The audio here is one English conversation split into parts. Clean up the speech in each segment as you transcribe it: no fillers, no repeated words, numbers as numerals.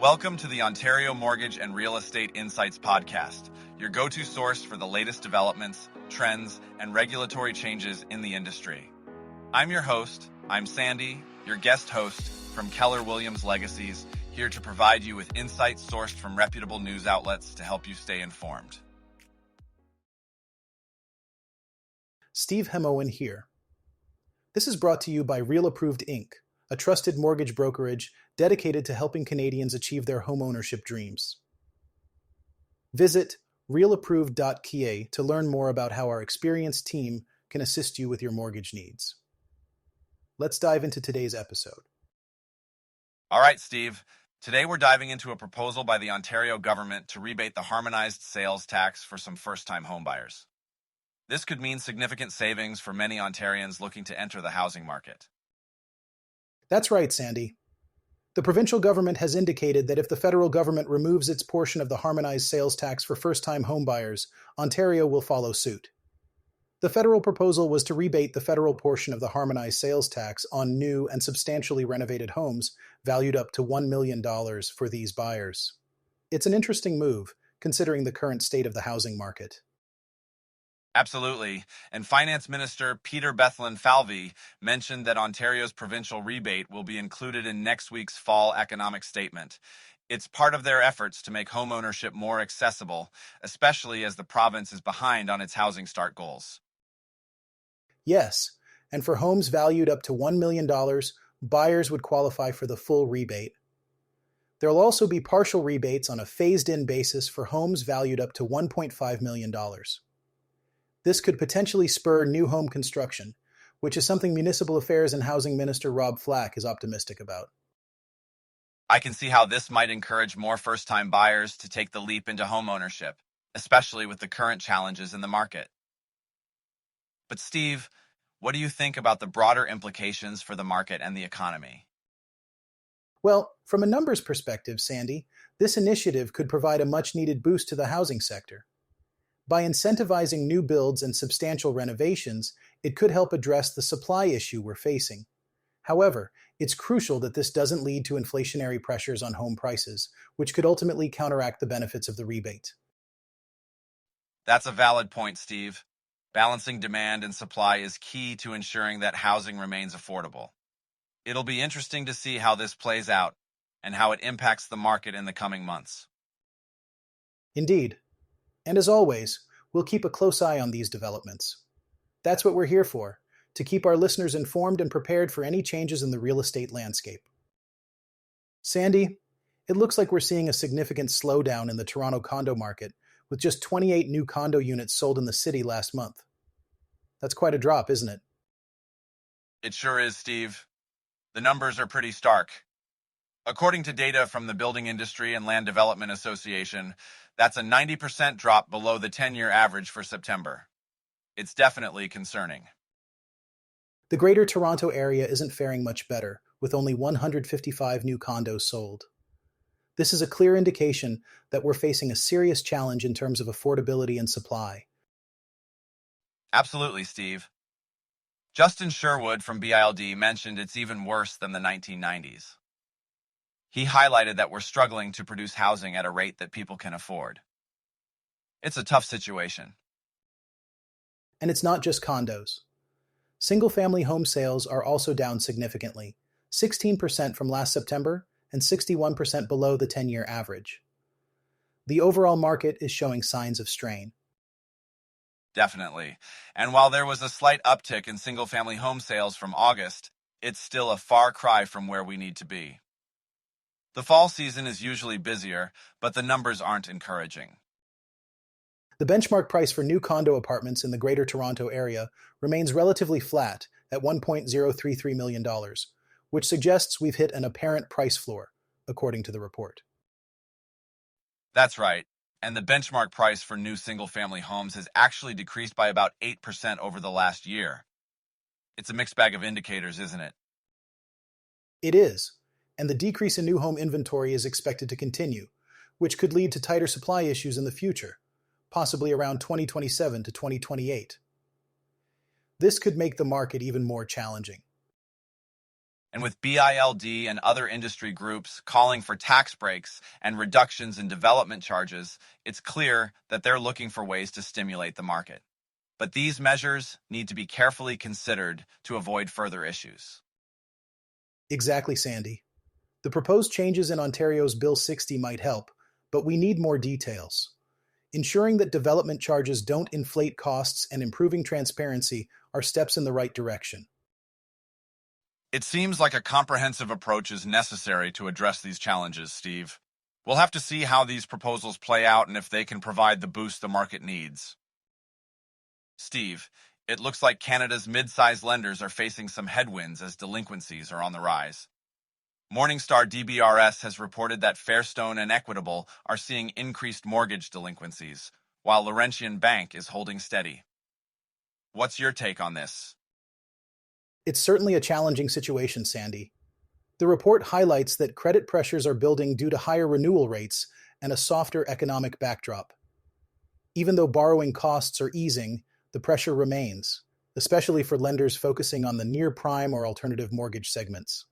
Welcome to the Ontario Mortgage and Real Estate Insights Podcast, your go-to source for the latest developments, trends, and regulatory changes in the industry. I'm your host, Sandy, your guest host from Keller Williams Legacies, here to provide you with insights sourced from reputable news outlets to help you stay informed. Steve Hemoen here. This is brought to you by Real Approved Inc., a trusted mortgage brokerage dedicated to helping Canadians achieve their homeownership dreams. Visit realapproved.ca to learn more about how our experienced team can assist you with your mortgage needs. Let's dive into today's episode. All right, Steve. Today we're diving into a proposal by the Ontario government to rebate the harmonized sales tax for some first-time homebuyers. This could mean significant savings for many Ontarians looking to enter the housing market. That's right, Sandy. The provincial government has indicated that if the federal government removes its portion of the harmonized sales tax for first-time homebuyers, Ontario will follow suit. The federal proposal was to rebate the federal portion of the harmonized sales tax on new and substantially renovated homes valued up to $1 million for these buyers. It's an interesting move, considering the current state of the housing market. Absolutely. And Finance Minister Peter Bethlen-Falvey mentioned that Ontario's provincial rebate will be included in next week's fall economic statement. It's part of their efforts to make homeownership more accessible, especially as the province is behind on its housing start goals. Yes, and for homes valued up to $1 million, buyers would qualify for the full rebate. There will also be partial rebates on a phased-in basis for homes valued up to $1.5 million. This could potentially spur new home construction, which is something Municipal Affairs and Housing Minister Rob Flack is optimistic about. I can see how this might encourage more first-time buyers to take the leap into homeownership, especially with the current challenges in the market. But Steve, what do you think about the broader implications for the market and the economy? Well, from a numbers perspective, Sandy, this initiative could provide a much-needed boost to the housing sector. By incentivizing new builds and substantial renovations, it could help address the supply issue we're facing. However, it's crucial that this doesn't lead to inflationary pressures on home prices, which could ultimately counteract the benefits of the rebate. That's a valid point, Steve. Balancing demand and supply is key to ensuring that housing remains affordable. It'll be interesting to see how this plays out and how it impacts the market in the coming months. Indeed. And as always, we'll keep a close eye on these developments. That's what we're here for, to keep our listeners informed and prepared for any changes in the real estate landscape. Sandy, it looks like we're seeing a significant slowdown in the Toronto condo market, with just 28 new condo units sold in the city last month. That's quite a drop, isn't it? It sure is, Steve. The numbers are pretty stark. According to data from the Building Industry and Land Development Association, that's a 90% drop below the 10-year average for September. It's definitely concerning. The Greater Toronto Area isn't faring much better, with only 155 new condos sold. This is a clear indication that we're facing a serious challenge in terms of affordability and supply. Absolutely, Steve. Justin Sherwood from BILD mentioned it's even worse than the 1990s. He highlighted that we're struggling to produce housing at a rate that people can afford. It's a tough situation. And it's not just condos. Single-family home sales are also down significantly, 16% from last September and 61% below the 10-year average. The overall market is showing signs of strain. Definitely. And while there was a slight uptick in single-family home sales from August, it's still a far cry from where we need to be. The fall season is usually busier, but the numbers aren't encouraging. The benchmark price for new condo apartments in the Greater Toronto Area remains relatively flat at $1.033 million, which suggests we've hit an apparent price floor, according to the report. That's right. And the benchmark price for new single-family homes has actually decreased by about 8% over the last year. It's a mixed bag of indicators, isn't it? It is, and the decrease in new home inventory is expected to continue, which could lead to tighter supply issues in the future, possibly around 2027 to 2028. This could make the market even more challenging. And with BILD and other industry groups calling for tax breaks and reductions in development charges, it's clear that they're looking for ways to stimulate the market. But these measures need to be carefully considered to avoid further issues. Exactly, Sandy. The proposed changes in Ontario's Bill 60 might help, but we need more details. Ensuring that development charges don't inflate costs and improving transparency are steps in the right direction. It seems like a comprehensive approach is necessary to address these challenges, Steve. We'll have to see how these proposals play out and if they can provide the boost the market needs. Steve, it looks like Canada's mid-sized lenders are facing some headwinds as delinquencies are on the rise. Morningstar DBRS has reported that Fairstone and Equitable are seeing increased mortgage delinquencies, while Laurentian Bank is holding steady. What's your take on this? It's certainly a challenging situation, Sandy. The report highlights that credit pressures are building due to higher renewal rates and a softer economic backdrop. Even though borrowing costs are easing, the pressure remains, especially for lenders focusing on the near-prime or alternative mortgage segments.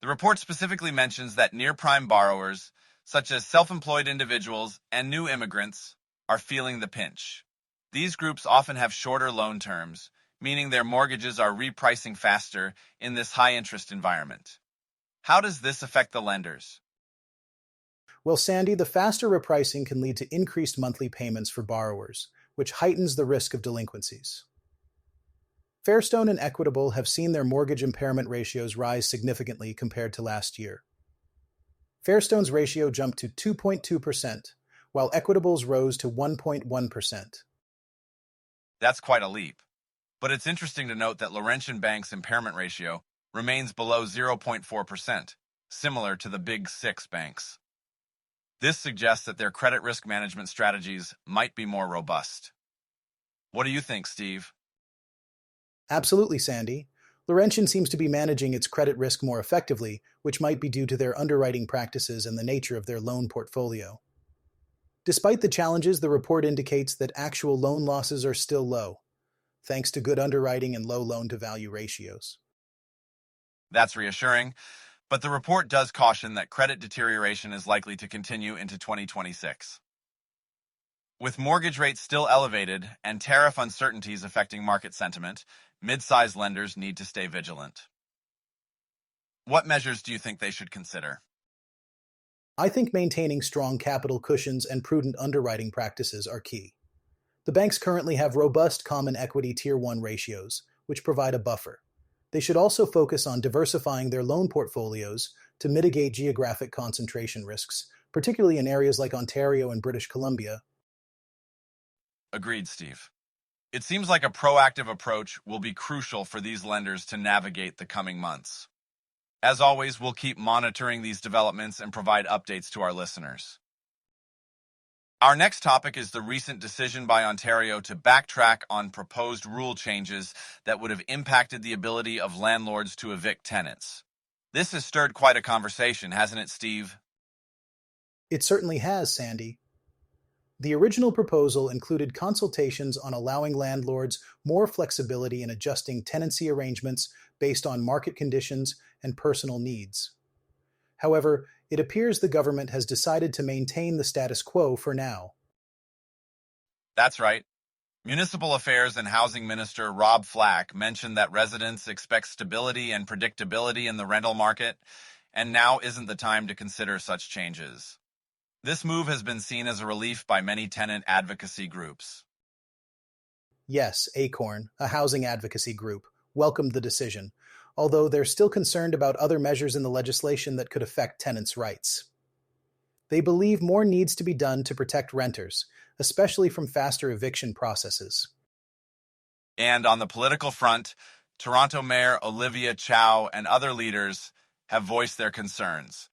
The report specifically mentions that near-prime borrowers, such as self-employed individuals and new immigrants, are feeling the pinch. These groups often have shorter loan terms, meaning their mortgages are repricing faster in this high-interest environment. How does this affect the lenders? Well, Sandy, the faster repricing can lead to increased monthly payments for borrowers, which heightens the risk of delinquencies. Fairstone and Equitable have seen their mortgage impairment ratios rise significantly compared to last year. Fairstone's ratio jumped to 2.2%, while Equitable's rose to 1.1%. That's quite a leap. But it's interesting to note that Laurentian Bank's impairment ratio remains below 0.4%, similar to the Big Six banks. This suggests that their credit risk management strategies might be more robust. What do you think, Steve? Absolutely, Sandy. Laurentian seems to be managing its credit risk more effectively, which might be due to their underwriting practices and the nature of their loan portfolio. Despite the challenges, the report indicates that actual loan losses are still low, thanks to good underwriting and low loan-to-value ratios. That's reassuring, but the report does caution that credit deterioration is likely to continue into 2026. With mortgage rates still elevated and tariff uncertainties affecting market sentiment, mid-sized lenders need to stay vigilant. What measures do you think they should consider? I think maintaining strong capital cushions and prudent underwriting practices are key. The banks currently have robust common equity Tier 1 ratios, which provide a buffer. They should also focus on diversifying their loan portfolios to mitigate geographic concentration risks, particularly in areas like Ontario and British Columbia. Agreed, Steve. It seems like a proactive approach will be crucial for these lenders to navigate the coming months. As always, we'll keep monitoring these developments and provide updates to our listeners. Our next topic is the recent decision by Ontario to backtrack on proposed rule changes that would have impacted the ability of landlords to evict tenants. This has stirred quite a conversation, hasn't it, Steve? It certainly has, Sandy. The original proposal included consultations on allowing landlords more flexibility in adjusting tenancy arrangements based on market conditions and personal needs. However, it appears the government has decided to maintain the status quo for now. That's right. Municipal Affairs and Housing Minister Rob Flack mentioned that residents expect stability and predictability in the rental market, and now isn't the time to consider such changes. This move has been seen as a relief by many tenant advocacy groups. Yes, Acorn, a housing advocacy group, welcomed the decision, although they're still concerned about other measures in the legislation that could affect tenants' rights. They believe more needs to be done to protect renters, especially from faster eviction processes. And on the political front, Toronto Mayor Olivia Chow and other leaders have voiced their concerns.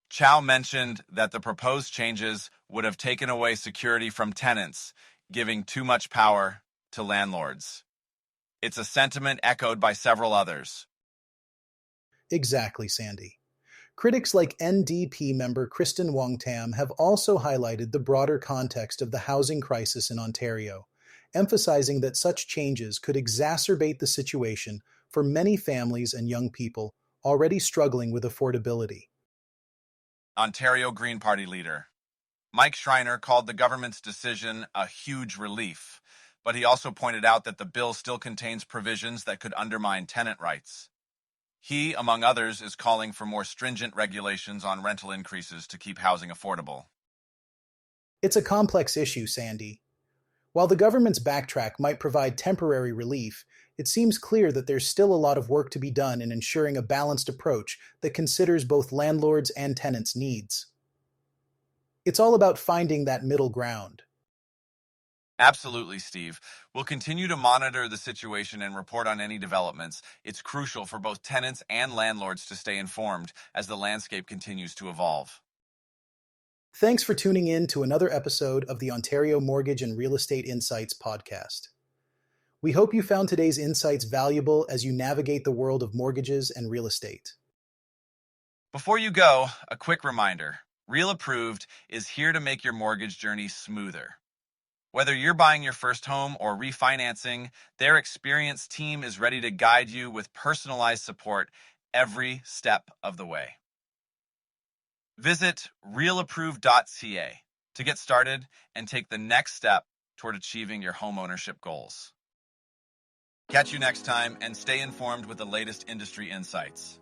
Chow mentioned that the proposed changes would have taken away security from tenants, giving too much power to landlords. It's a sentiment echoed by several others. Exactly, Sandy. Critics like NDP member Kristen Wong-Tam have also highlighted the broader context of the housing crisis in Ontario, emphasizing that such changes could exacerbate the situation for many families and young people already struggling with affordability. Ontario Green Party leader Mike Schreiner called the government's decision a huge relief, but he also pointed out that the bill still contains provisions that could undermine tenant rights. He, among others, is calling for more stringent regulations on rental increases to keep housing affordable. It's a complex issue, Sandy. While the government's backtrack might provide temporary relief, it seems clear that there's still a lot of work to be done in ensuring a balanced approach that considers both landlords and tenants' needs. It's all about finding that middle ground. Absolutely, Steve. We'll continue to monitor the situation and report on any developments. It's crucial for both tenants and landlords to stay informed as the landscape continues to evolve. Thanks for tuning in to another episode of the Ontario Mortgage and Real Estate Insights podcast. We hope you found today's insights valuable as you navigate the world of mortgages and real estate. Before you go, a quick reminder. Real Approved is here to make your mortgage journey smoother. Whether you're buying your first home or refinancing, their experienced team is ready to guide you with personalized support every step of the way. Visit realapproved.ca to get started and take the next step toward achieving your homeownership goals. Catch you next time and stay informed with the latest industry insights.